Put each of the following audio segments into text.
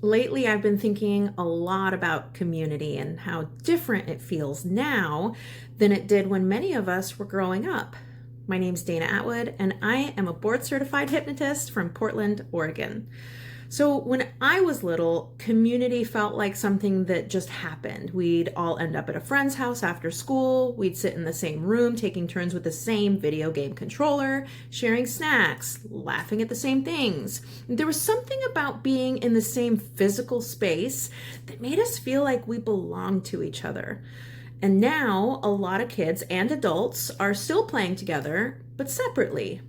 Lately, I've been thinking a lot about community and how different it feels now than it did when many of us were growing up. My name's Dana Atwood, and I am a board certified hypnotist from Portland, Oregon. So, when I was little, community felt like something that just happened. We'd all end up at a friend's house after school. We'd sit in the same room, taking turns with the same video game controller, sharing snacks, laughing at the same things. There was something about being in the same physical space that made us feel like we belonged to each other. And now, a lot of kids and adults are still playing together, but separately,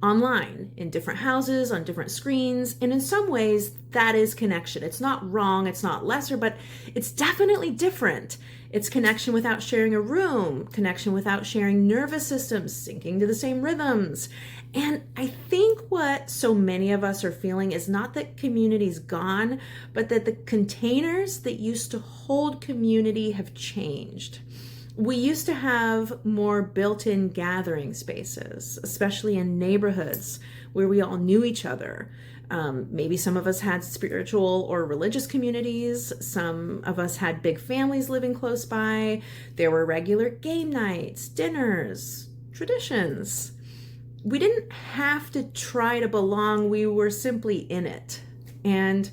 online, in different houses, on different screens. And in some ways, that is connection. It's not wrong, it's not lesser, but it's definitely different. It's connection without sharing a room, connection without sharing nervous systems, syncing to the same rhythms. And I think what so many of us are feeling is not that community's gone, but that the containers that used to hold community have changed. We used to have more built-in gathering spaces, especially in neighborhoods where we all knew each other. Maybe some of us had spiritual or religious communities. Some of us had big families living close by. There were regular game nights, dinners, traditions. We didn't have to try to belong. We were simply in it. And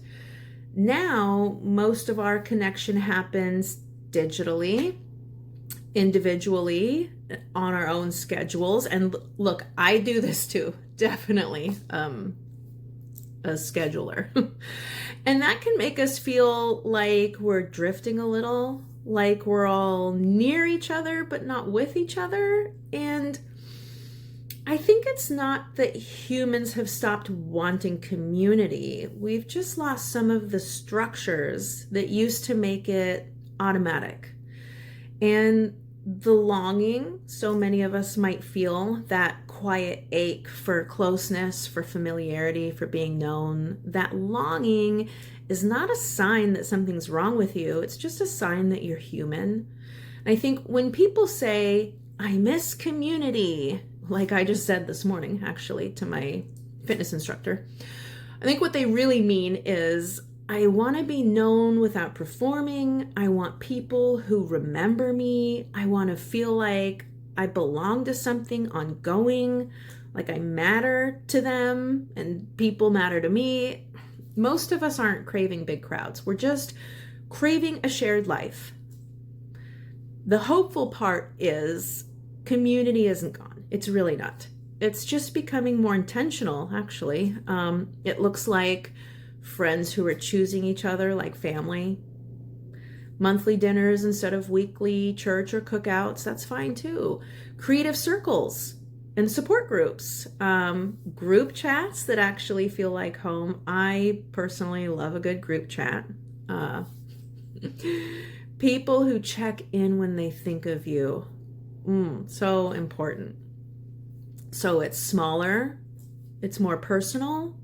now most of our connection happens digitally, individually, on our own schedules. And look, I do this too, definitely, a scheduler. And that can make us feel like we're drifting a little, like we're all near each other but not with each other. And I think it's not that humans have stopped wanting community. We've just lost some of the structures that used to make it automatic. And the longing, so many of us might feel that quiet ache for closeness, for familiarity, for being known. That longing is not a sign that something's wrong with you. It's just a sign that you're human. And I think when people say, I miss community, like I just said this morning, actually, to my fitness instructor, I think what they really mean is, I want to be known without performing. I want people who remember me. I want to feel like I belong to something ongoing, like I matter to them and people matter to me. Most of us aren't craving big crowds. We're just craving a shared life. The hopeful part is community isn't gone. It's really not. It's just becoming more intentional, actually. It looks like friends who are choosing each other like family. Monthly dinners instead of weekly church or cookouts, that's fine too. Creative circles and support groups. Group chats that actually feel like home. I personally love a good group chat. People who check in when they think of you. So important. So it's smaller, it's more personal,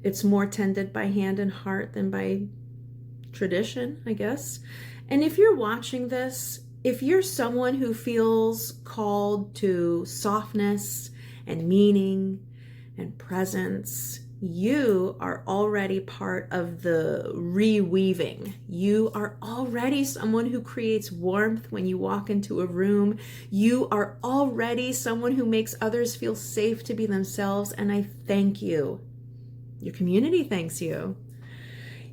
it's more tended by hand and heart than by tradition, I guess. And if you're watching this, if you're someone who feels called to softness and meaning and presence, you are already part of the reweaving. You are already someone who creates warmth when you walk into a room. You are already someone who makes others feel safe to be themselves, and I thank you. Your community thanks you.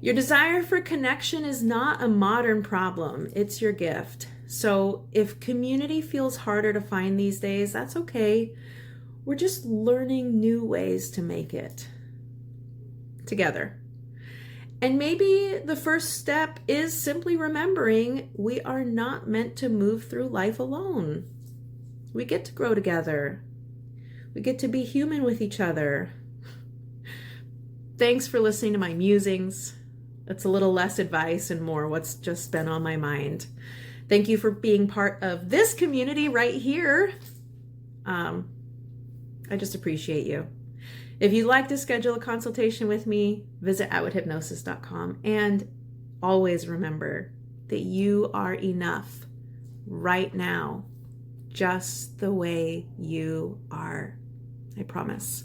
Your desire for connection is not a modern problem. It's your gift. So if community feels harder to find these days, that's okay. We're just learning new ways to make it together. And maybe the first step is simply remembering we are not meant to move through life alone. We get to grow together. We get to be human with each other. Thanks for listening to my musings. It's a little less advice and more what's just been on my mind. Thank you for being part of this community right here. I just appreciate you. If you'd like to schedule a consultation with me, visit outwithhypnosis.com. And always remember that you are enough right now, just the way you are. I promise.